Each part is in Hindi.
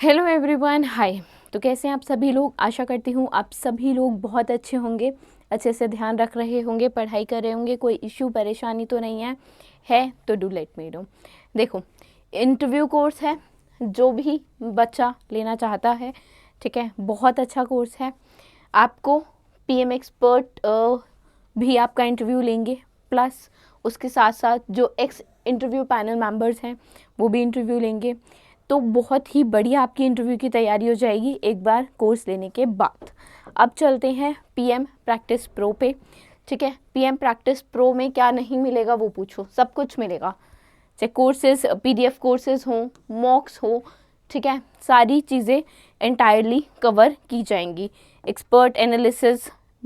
हेलो एवरीवन, हाय। तो कैसे हैं आप सभी लोग? आशा करती हूँ आप सभी लोग बहुत अच्छे होंगे, अच्छे से ध्यान रख रहे होंगे, पढ़ाई कर रहे होंगे, कोई इश्यू परेशानी तो नहीं है तो डू लेट मी नो। देखो, इंटरव्यू कोर्स है, जो भी बच्चा लेना चाहता है, ठीक है, बहुत अच्छा कोर्स है। आपको पीएम एक्सपर्ट भी आपका इंटरव्यू लेंगे, प्लस उसके साथ साथ जो एक्स इंटरव्यू पैनल मेंबर्स हैं वो भी इंटरव्यू लेंगे। तो बहुत ही बढ़िया आपकी इंटरव्यू की तैयारी हो जाएगी एक बार कोर्स लेने के बाद। अब चलते हैं पीएम प्रैक्टिस प्रो पे, ठीक है। पीएम प्रैक्टिस प्रो में क्या नहीं मिलेगा वो पूछो, सब कुछ मिलेगा, चाहे कोर्सेज, पीडीएफ कोर्सेज हों, मॉक्स हो, ठीक है, सारी चीज़ें एंटायरली कवर की जाएंगी। एक्सपर्ट एनालिसिस,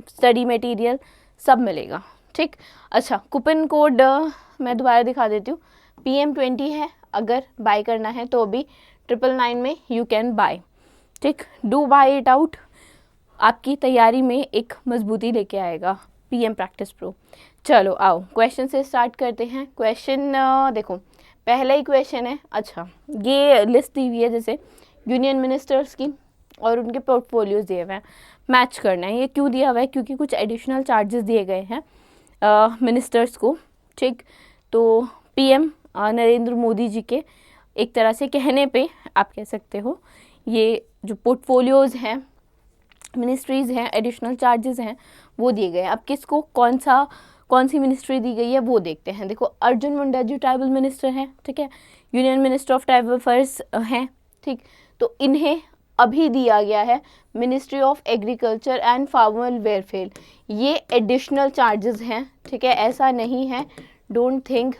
स्टडी मटेरियल सब मिलेगा, ठीक। अच्छा, कूपन कोड मैं दोबारा दिखा देती हूँ। PM20 है, अगर बाय करना है तो अभी 999 में यू कैन बाय, ठीक। डू बाय इट आउट, आपकी तैयारी में एक मजबूती लेके आएगा पीएम प्रैक्टिस प्रो। चलो आओ क्वेश्चन से स्टार्ट करते हैं। क्वेश्चन देखो, पहला ही क्वेश्चन है। अच्छा, ये लिस्ट दी हुई है जैसे यूनियन मिनिस्टर्स की और उनके पोर्टफोलियोज दिए हुए हैं, मैच करना है। ये क्यों दिया हुआ है? क्योंकि कुछ एडिशनल चार्जेस दिए गए हैं मिनिस्टर्स को, ठीक। तो पीएम नरेंद्र मोदी जी के एक तरह से कहने पे आप कह सकते हो ये जो पोर्टफोलियोज हैं, मिनिस्ट्रीज़ हैं, एडिशनल चार्जेस हैं वो दिए गए हैं। अब किसको कौन सी मिनिस्ट्री दी गई है वो देखते हैं। देखो, अर्जुन मुंडा जी ट्राइबल मिनिस्टर हैं, ठीक है, union minister of tribal affairs हैं, ठीक। तो इन्हें अभी दिया गया है ministry of agriculture and farmer welfare. ये एडिशनल चार्जेस हैं, ठीक है, ऐसा नहीं है, डोंट थिंक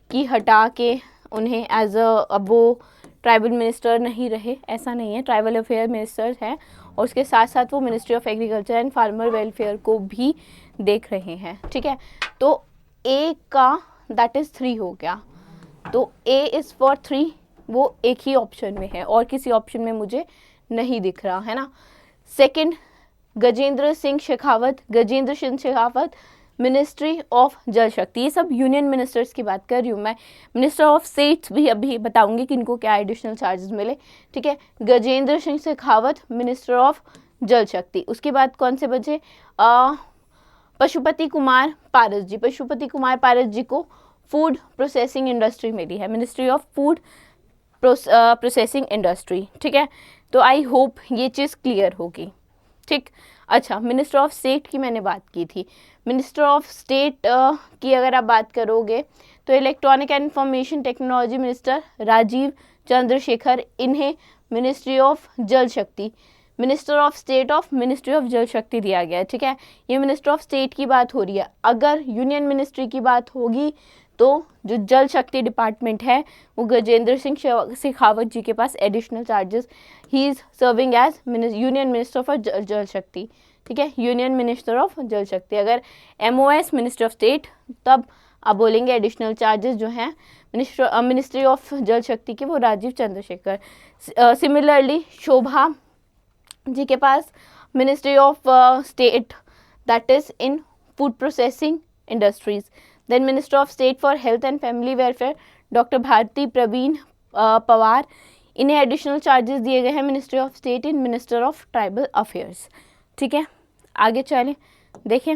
कि हटा के उन्हें एज अब वो ट्राइबल मिनिस्टर नहीं रहे, ऐसा नहीं है। ट्राइबल अफेयर मिनिस्टर हैं और उसके साथ साथ वो ministry of agriculture and farmer welfare को भी देख रहे हैं, ठीक है। तो ए का दैट इज़ 3 हो गया, तो ए इज़ फॉर 3, वो एक ही ऑप्शन में है और किसी ऑप्शन में मुझे नहीं दिख रहा है ना। Second, Gajendra Singh Shekhawat ministry of Jal शक्ति। ये सब यूनियन मिनिस्टर्स की बात कर रही हूँ मैं। मिनिस्टर ऑफ स्टेट्स भी अभी बताऊंगी कि इनको क्या एडिशनल चार्जेस मिले, ठीक है। गजेंद्र सिंह शेखावत मिनिस्टर ऑफ जल शक्ति। उसके बाद कौन से बचे? पशुपति कुमार पारस जी को फूड प्रोसेसिंग इंडस्ट्री मिली है, ministry of food processing industry, ठीक है। तो आई होप ये चीज़ क्लियर होगी, ठीक। अच्छा, मिनिस्टर ऑफ स्टेट की मैंने बात की थी। मिनिस्टर ऑफ स्टेट की अगर आप बात करोगे तो electronic and information technology minister Rajeev Chandrasekhar, इन्हें ministry of Jal Shakti, minister of state of ministry of Jal Shakti दिया गया है, ठीक है। ये मिनिस्टर ऑफ स्टेट की बात हो रही है। अगर यूनियन मिनिस्ट्री की बात होगी तो जो जल शक्ति डिपार्टमेंट है वो गजेंद्र सिंह शेखावत जी के पास additional charges, he is serving as union minister of Jal Shakti, ठीक है, यूनियन मिनिस्टर ऑफ जल शक्ति। अगर MOS मिनिस्टर ऑफ स्टेट, तब आप बोलेंगे एडिशनल चार्जेस जो हैं मिनिस्ट्री ऑफ जल शक्ति के वो राजीव चंद्रशेखर। सिमिलरली शोभा जी के पास ministry of state that is in food processing industries. Then minister of state for health and family welfare doctor Bharati Pravin Pawar, इन्हें एडिशनल चार्जेस दिए गए हैं ministry of state in minister of tribal affairs, ठीक है। आगे चलें, देखें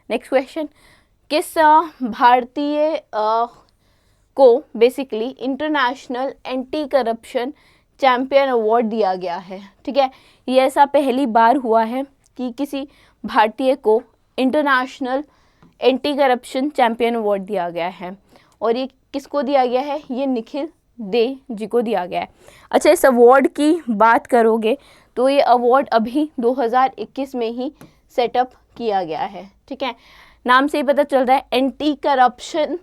नेक्स्ट क्वेश्चन। किस भारतीय को basically international anti corruption champion award दिया गया है, ठीक है। ये ऐसा पहली बार हुआ है कि किसी भारतीय को international anti corruption champion award दिया गया है, और ये किसको दिया गया है? ये निखिल दे जी को दिया गया है। अच्छा, इस अवार्ड की बात करोगे तो ये अवार्ड अभी 2021 में ही सेटअप किया गया है, ठीक है। नाम से ही पता चल रहा है, anti corruption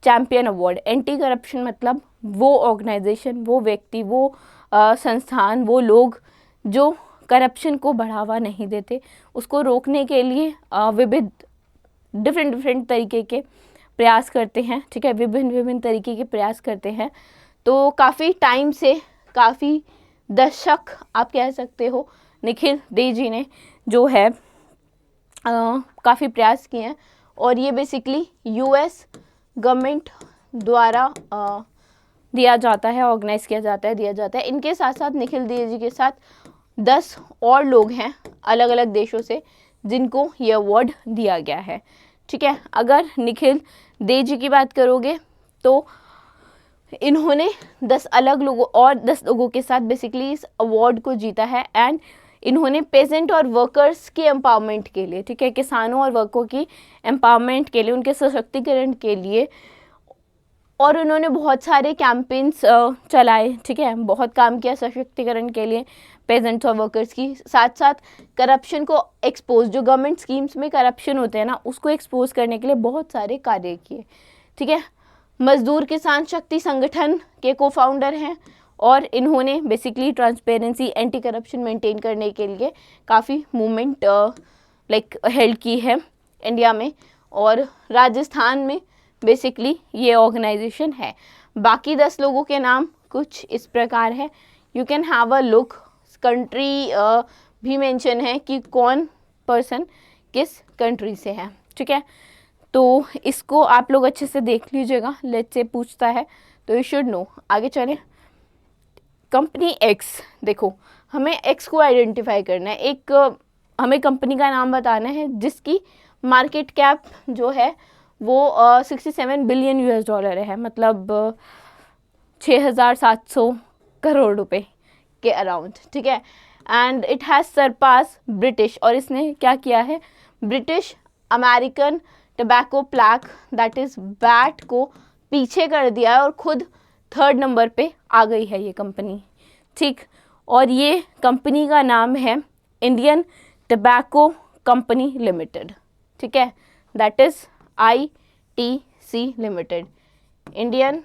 champion award. Anti corruption मतलब वो ऑर्गेनाइजेशन, वो व्यक्ति, वो संस्थान, वो लोग जो करप्शन को बढ़ावा नहीं देते, उसको रोकने के लिए विविध डिफरेंट तरीके के प्रयास करते हैं, ठीक है, विभिन्न तरीके के प्रयास करते हैं। तो काफ़ी टाइम से, काफ़ी दशक आप कह सकते हो, निखिल दे जी ने जो है काफ़ी प्रयास किए हैं, और ये बेसिकली US गवर्नमेंट द्वारा दिया जाता है, ऑर्गेनाइज किया जाता है, दिया जाता है। इनके साथ साथ निखिल दे जी के साथ 10 और लोग हैं अलग अलग देशों से जिनको ये अवार्ड दिया गया है, ठीक है। अगर निखिल दे जी की बात करोगे तो इन्होंने 10 अलग लोगों और 10 लोगों के साथ बेसिकली इस अवार्ड को जीता है। एंड इन्होंने पेजेंट और वर्कर्स के एम्पावरमेंट के लिए, ठीक है, किसानों और वर्करों की एम्पावरमेंट के लिए, उनके सशक्तिकरण के लिए, और उन्होंने बहुत सारे कैंपेन्स चलाए, ठीक है, बहुत काम किया सशक्तिकरण के लिए पेजेंट्स और वर्कर्स की। साथ साथ करप्शन को एक्सपोज, जो गवर्नमेंट स्कीम्स में करप्शन होते हैं ना, उसको एक्सपोज करने के लिए बहुत सारे कार्य किए, ठीक है। मजदूर किसान शक्ति संगठन के को फाउंडर हैं और इन्होंने basically transparency, anti corruption maintain करने के लिए काफ़ी मूवमेंट लाइक हेल्ड की है इंडिया में, और राजस्थान में बेसिकली ये ऑर्गेनाइजेशन है। बाकी 10 लोगों के नाम कुछ इस प्रकार है, you can have a look. Country भी मेंशन है कि कौन पर्सन किस कंट्री से है, ठीक है। तो इसको आप लोग अच्छे से देख लीजिएगा, लेट्स से पूछता है तो यू शुड नो। आगे चलें। कंपनी एक्स, देखो हमें एक्स को आइडेंटिफाई करना है। एक हमें कंपनी का नाम बताना है जिसकी मार्केट कैप जो है वो 67 बिलियन US डॉलर है, मतलब 6,700 करोड़ रुपए के अराउंड, ठीक है। And it has surpassed British, और इसने क्या किया है, British American tobacco plc that is BAT को पीछे कर दिया है और खुद 3rd नंबर पे आ गई है ये कंपनी, ठीक। और ये कंपनी का नाम है इंडियन टबैको कंपनी लिमिटेड, ठीक है, that is ITC limited, Indian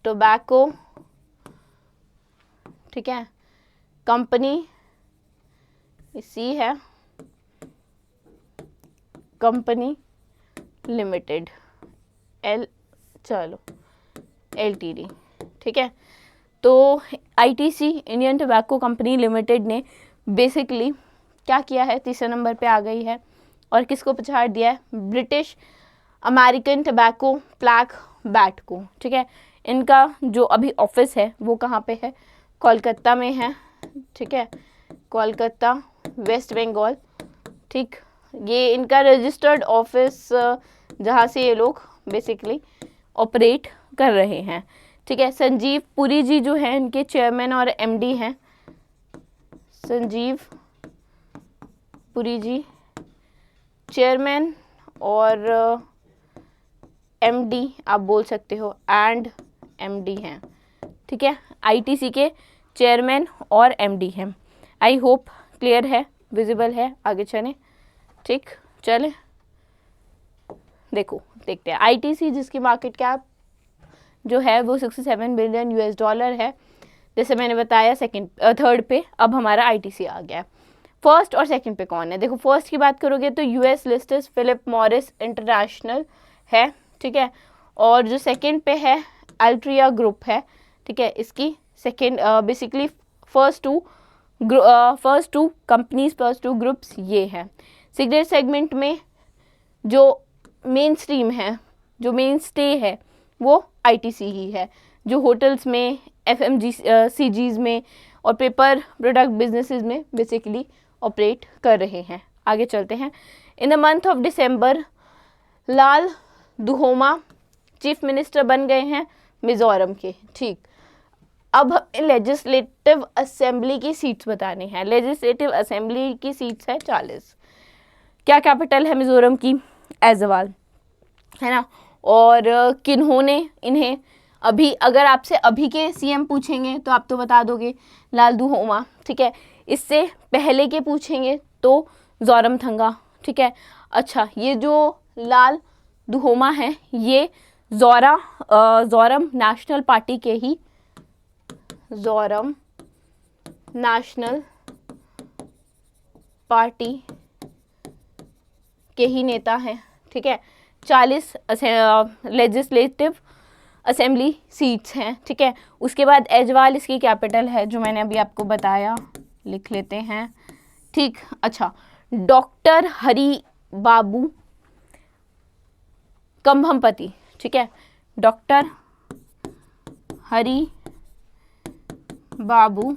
tobacco, ठीक है, कंपनी सी है, कंपनी लिमिटेड LTD, ठीक है। तो ITC Indian tobacco company limited ने बेसिकली क्या किया है, 3रे नंबर पे आ गई है और किसको पछाड़ दिया है, British American tobacco plaque bat को, ठीक है। इनका जो अभी ऑफिस है वो कहाँ पे है, कोलकाता में है, ठीक है, कोलकाता वेस्ट बंगाल, ठीक। ये इनका रजिस्टर्ड ऑफिस जहाँ से ये लोग बेसिकली ऑपरेट कर रहे हैं, ठीक है। संजीव पुरी जी जो हैं इनके चेयरमैन और MD हैं, संजीव पुरी जी चेयरमैन और MD आप बोल सकते हो, एंड MD हैं, ठीक है। ITC के चेयरमैन और MD हैं। आई होप क्लियर है, विजिबल है। आगे चलें, ठीक, चलें। देखो देखते हैं ITC जिसकी मार्केट कैप जो है वो 67 बिलियन US डॉलर है, जैसे मैंने बताया 3rd पे अब हमारा ITC आ गया है। 1st और 2nd पे कौन है, देखो 1st की बात करोगे तो US listed Philip Morris International है, ठीक है। और जो 2nd पे है अल्ट्रिया ग्रुप है, ठीक है। इसकी 2nd basically first two companies, first 2 groups ये हैं। सिगरेट सेगमेंट में जो मेन स्ट्रीम है, जो मेन स्टे है वो ITC ही है, जो होटल्स में, FMCGs में और पेपर प्रोडक्ट बिजनेसेस में बेसिकली ऑपरेट कर रहे हैं। आगे चलते हैं। In the month of December Lalduhoma chief minister बन गए हैं मिजोरम के, ठीक। अब लेजिस्लेटिव असेंबली की सीट्स बतानी है। लेजिस्लेटिव असेंबली की सीट्स है 40। क्या कैपिटल है मिजोरम की, ऐजवाल, है ना। और किन्होंने इन्हें अभी, अगर आपसे अभी के CM पूछेंगे तो आप तो बता दोगे लाल दुहोमा, ठीक है। इससे पहले के पूछेंगे तो जोरमथंगा, ठीक है। अच्छा, ये जो लाल दुहोमा है ये जोरम नेशनल पार्टी के ही, जोरम नेशनल पार्टी के ही नेता हैं, ठीक है। 40 लेजिस्लेटिव असेंबली सीट्स हैं, ठीक है। उसके बाद ऐजवाल इसकी कैपिटल है, जो मैंने अभी आपको बताया, लिख लेते हैं, ठीक। अच्छा, डॉक्टर हरि बाबू कंभमपति, ठीक है, डॉक्टर हरि बाबू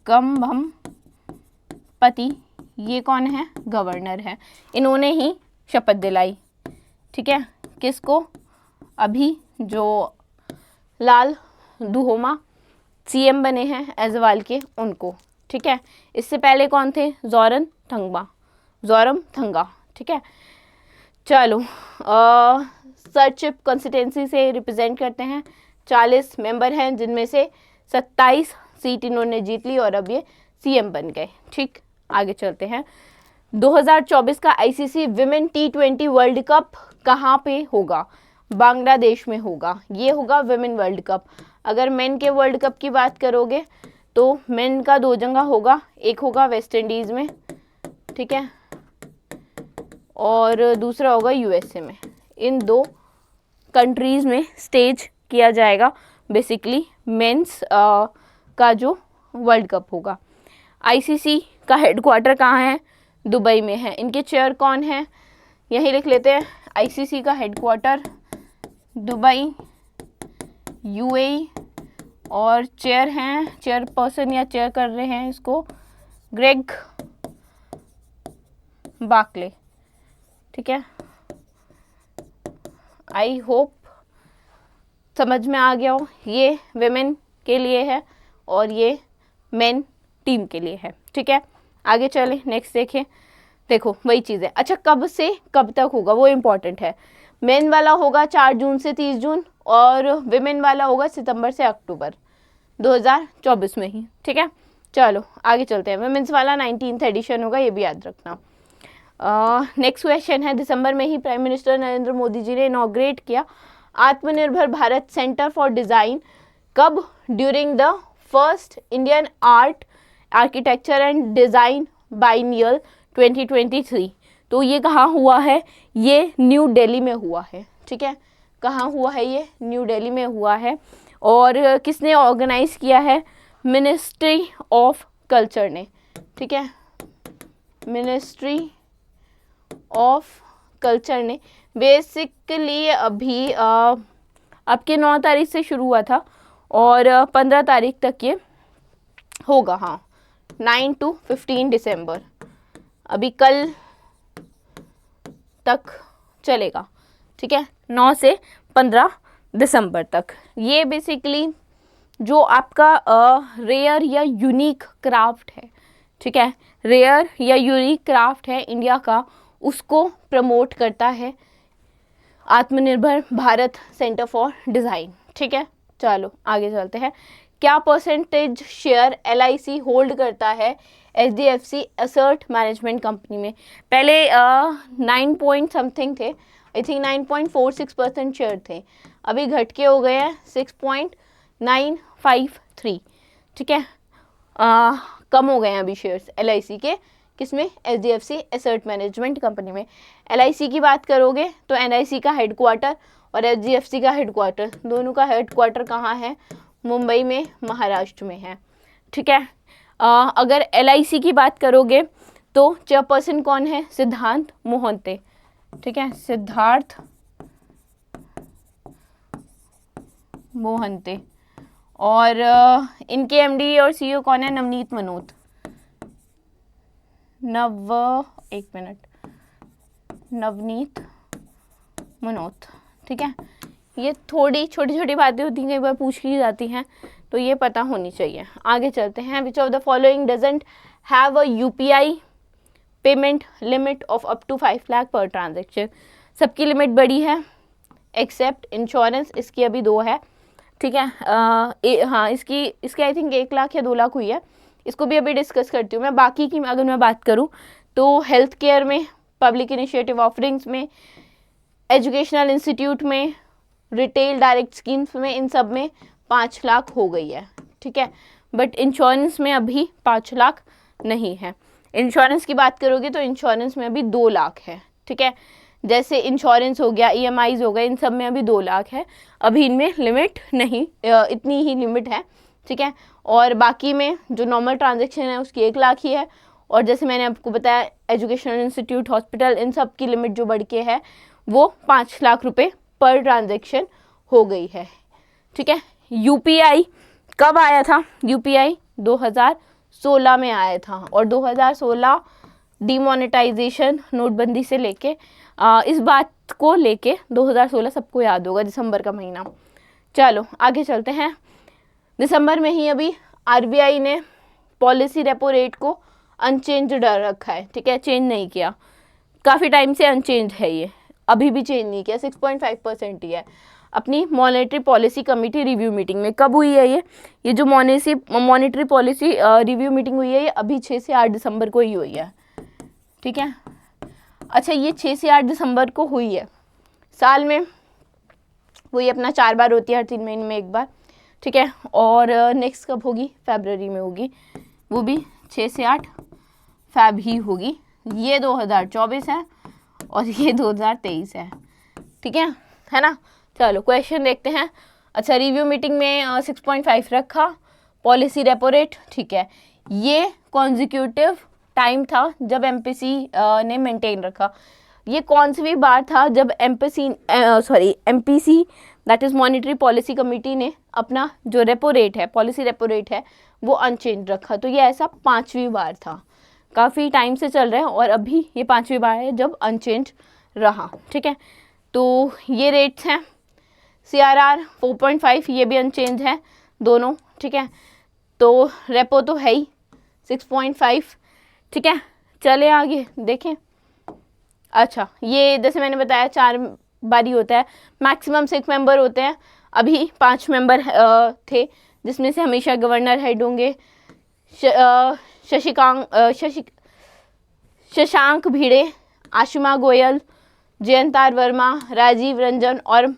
कंभम पति, ये कौन है? गवर्नर है। इन्होंने ही शपथ दिलाई, ठीक है, किसको? अभी जो लाल दुहोमा सीएम बने हैं एजवाल के, उनको, ठीक है। इससे पहले कौन थे? जोरमथंगा, ठीक है। चलो, सरचिप कॉन्स्टिटेंसी से रिप्रेजेंट करते हैं, 40 मेंबर हैं, जिनमें से 27 सीट इन्होंने जीत ली और अब ये सीएम बन गए, ठीक। आगे चलते हैं। 2024 का ICC women T20 world cup कहाँ पे होगा? बांग्लादेश में होगा। ये होगा विमेन वर्ल्ड कप। अगर मेन के वर्ल्ड कप की बात करोगे तो मेन का 2 जगह होगा, एक होगा वेस्ट इंडीज़ में, ठीक है, और दूसरा होगा यूएसए में। इन 2 कंट्रीज़ में स्टेज किया जाएगा बेसिकली मेंस का जो वर्ल्ड कप होगा। आईसीसी का हेडक्वार्टर कहाँ है? दुबई में है। इनके चेयर कौन है? यही लिख लेते हैं, आईसीसी का हेडक्वार्टर दुबई यूएई, और चेयर हैं, चेयरपर्सन या चेयर कर रहे हैं इसको ग्रेग बार्कले, ठीक है। आई होप समझ में आ गया हो। ये विमेन के लिए है और ये मेन टीम के लिए है, ठीक है। आगे चले, नेक्स्ट देखें। देखो वही चीज़ है। अच्छा, कब से कब तक होगा वो इम्पॉर्टेंट है। मेन वाला होगा 4 जून से 30 जून और विमेन वाला होगा सितंबर से अक्टूबर 2024 में ही, ठीक है। चलो आगे चलते हैं। विमेंस वाला 19th एडिशन होगा, ये भी याद रखना। नेक्स्ट क्वेश्चन है, दिसंबर में ही प्राइम मिनिस्टर नरेंद्र मोदी जी ने इनॉग्रेट किया आत्मनिर्भर भारत सेंटर फॉर डिज़ाइन कब? During the first Indian architecture and design biennial 2023। तो ये कहाँ हुआ है? ये न्यू दिल्ली में हुआ है, ठीक है। कहाँ हुआ है? ये न्यू दिल्ली में हुआ है। और किसने ऑर्गेनाइज किया है? मिनिस्ट्री ऑफ कल्चर ने, ठीक है, मिनिस्ट्री ऑफ कल्चर ने। बेसिकली अभी अब के 9 तारीख से शुरू हुआ था और 15 तारीख तक ये होगा, हाँ, 9 to 15 दिसंबर, अभी कल तक चलेगा, ठीक है, 9 से 15 दिसंबर तक। ये बेसिकली जो आपका रेयर या यूनिक क्राफ्ट है, ठीक है, रेयर या यूनिक क्राफ्ट है इंडिया का, उसको प्रमोट करता है आत्मनिर्भर भारत सेंटर फॉर डिज़ाइन, ठीक है। चलो आगे चलते हैं। क्या परसेंटेज शेयर LIC होल्ड करता है HDFC एसेट मैनेजमेंट कंपनी में? पहले 9 पॉइंट समथिंग थे, आई थिंक 9.46% शेयर थे, अभी घट के हो गए हैं 6.953, ठीक है। कम हो गए हैं अभी शेयर्स LIC के, किसमें? HDFC एसेट मैनेजमेंट कंपनी में। LIC की बात करोगे तो NIC का हेडक्वार्टर और HDFC का हेडक्वार्टर, दोनों का हेडक्वार्टर कहाँ है? मुंबई में, महाराष्ट्र में है, ठीक है। अगर LIC की बात करोगे तो चेयरपर्सन कौन है? सिद्धार्थ मोहंते, ठीक है, सिद्धार्थ मोहंते। और इनके MD और CEO कौन है? नवनीत मनोत, नवनीत मनोत, ठीक है। ये थोड़ी छोटी छोटी बातें होती हैं, कई बार पूछ ली जाती हैं, तो ये पता होनी चाहिए। आगे चलते हैं। Which of the following doesn't have a UPI payment limit of up to 5 lakh per transaction? सबकी लिमिट बड़ी है एक्सेप्ट इंश्योरेंस, इसकी अभी 2 है, ठीक है। हाँ, इसकी आई थिंक 1 लाख या 2 लाख हुई है, इसको भी अभी डिस्कस करती हूँ मैं। बाकी की अगर मैं बात करूँ तो हेल्थ केयर में, पब्लिक इनिशिएटिव ऑफरिंग्स में, एजुकेशनल इंस्टीट्यूट में, रिटेल डायरेक्ट स्कीम्स में, इन सब में 5 लाख हो गई है, ठीक है। बट इंश्योरेंस में अभी 5 लाख नहीं है। इंश्योरेंस की बात करोगे तो इंश्योरेंस में अभी 2 लाख है, ठीक है। जैसे इंश्योरेंस हो गया, EMIs हो गए, इन सब में अभी 2 लाख है, अभी इनमें लिमिट नहीं, इतनी ही लिमिट है, ठीक है। और बाकी में जो नॉर्मल ट्रांजेक्शन है उसकी 1 लाख ही है। और जैसे मैंने आपको बताया एजुकेशनल इंस्टीट्यूट, हॉस्पिटल, इन सब की लिमिट जो बढ़ के है वो 5 लाख रुपए पर ट्रांजेक्शन हो गई है। ठीक है, यूपीआई कब आया था? यूपीआई 2016 में आया था, और 2016 डीमोनेटाइजेशन नोटबंदी से लेके इस बात को लेके 2016 सबको याद होगा, दिसंबर का महीना। चलो आगे चलते हैं। दिसंबर में ही अभी आरबीआई ने पॉलिसी रेपो रेट को अनचेंज डाल रखा है। ठीक है, चेंज नहीं किया, काफ़ी टाइम से अनचेंज है, ये अभी भी चेंज नहीं किया, 6.5% ही है। अपनी monetary policy committee review meeting में कब हुई है ये जो मॉनेटरी पॉलिसी रिव्यू मीटिंग हुई है, ये अभी 6 से 8 दिसंबर को ही हुई है। ठीक है, अच्छा ये 6 से 8 दिसंबर को हुई है। साल में वही अपना 4 बार होती है, हर 3 महीने में एक बार। ठीक है, और नेक्स्ट कब होगी? फरवरी में होगी, वो भी 6 से 8 फैब ही होगी। ये 2024 है और ये 2023 है। ठीक है ना। चलो क्वेश्चन देखते हैं। अच्छा, रिव्यू मीटिंग में 6.5 रखा पॉलिसी रेपो रेट। ठीक है, ये कॉन्जिक्यूटिव टाइम था जब एमपीसी ने मेंटेन रखा। ये कौन सी भी बार था जब MPC that is monetary policy committee ने अपना जो रेपो रेट है, पॉलिसी रेपो रेट है, वो अनचेंज रखा। तो ये ऐसा 5वीं बार था, काफ़ी टाइम से चल रहा है, और अभी ये 5वीं बार है जब अनचेंज रहा। ठीक है, तो ये रेट्स हैं। CRR 4.5, ये भी अनचेंज है दोनों। ठीक है, तो रेपो तो है ही 6.5। ठीक है, चले आगे देखें। अच्छा, ये जैसे मैंने बताया 4 बारी होता है, मैक्सिमम 6 मेंबर होते हैं। अभी 5 मेंबर थे, जिसमें से हमेशा गवर्नर हेड होंगे शशांक भिड़े, आशिमा गोयल, जयंतार वर्मा, राजीव रंजन और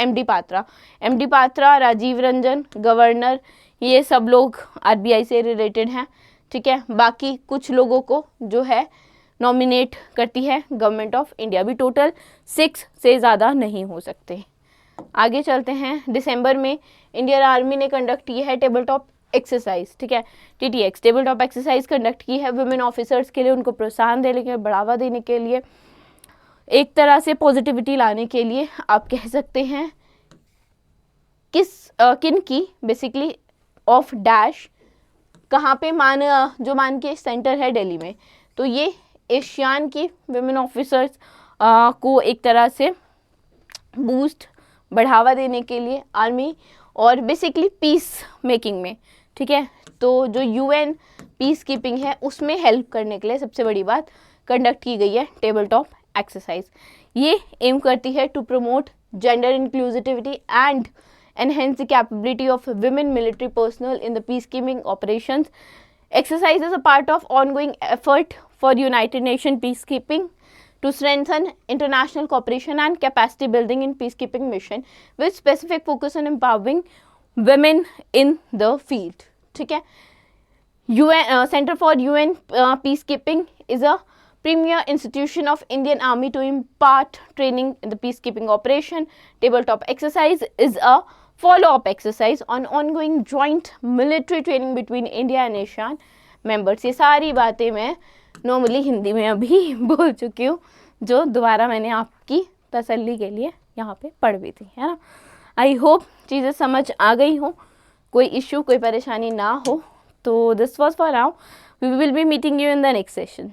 MD पात्रा, राजीव रंजन, गवर्नर, ये सब लोग RBI से रिलेटेड हैं। ठीक है, बाकी कुछ लोगों को जो है नॉमिनेट करती है गवर्नमेंट ऑफ इंडिया। भी टोटल 6 से ज़्यादा नहीं हो सकते। आगे चलते हैं। दिसंबर में इंडियन आर्मी ने कंडक्ट की है टेबल टॉप एक्सरसाइज। ठीक है, TTX table top exercise conduct की है वुमेन ऑफिसर्स के लिए, उनको प्रोत्साहन देने के लिए, बढ़ावा देने के लिए, एक तरह से पॉजिटिविटी लाने के लिए आप कह सकते हैं। किन की बेसिकली ऑफ डैश, कहाँ पे मान के सेंटर है दिल्ली में, तो ये एशियान की वुमेन ऑफिसर्स को एक तरह से बूस्ट बढ़ावा देने के लिए आर्मी, और बेसिकली पीस मेकिंग में। ठीक है, तो जो UN पीस कीपिंग है उसमें हेल्प करने के लिए सबसे बड़ी बात कंडक्ट की गई है टेबल टॉप एक्सरसाइज। ये एम करती है to promote gender inclusivity and enhance the capability of women military personnel in the peacekeeping operations. Exercise is a part of ongoing effort for United Nations peacekeeping to strengthen international cooperation and capacity building in peacekeeping mission with specific focus on empowering women in the field. ठीक है, Center for UN Peacekeeping is a premier institution of Indian Army to impart training in the peacekeeping operation. Tabletop exercise is a follow-up exercise on ongoing joint military training between India and ASEAN members. ये सारी बातें मैं नॉर्मली हिंदी में अभी बोल चुकी हूँ, जो दोबारा मैंने आपकी तसल्ली के लिए यहाँ पे पढ़ भी थी, है ना। आई होप चीज़ें समझ आ गई हो, कोई इश्यू कोई परेशानी ना हो। तो this was for now, we will be meeting you in the next session.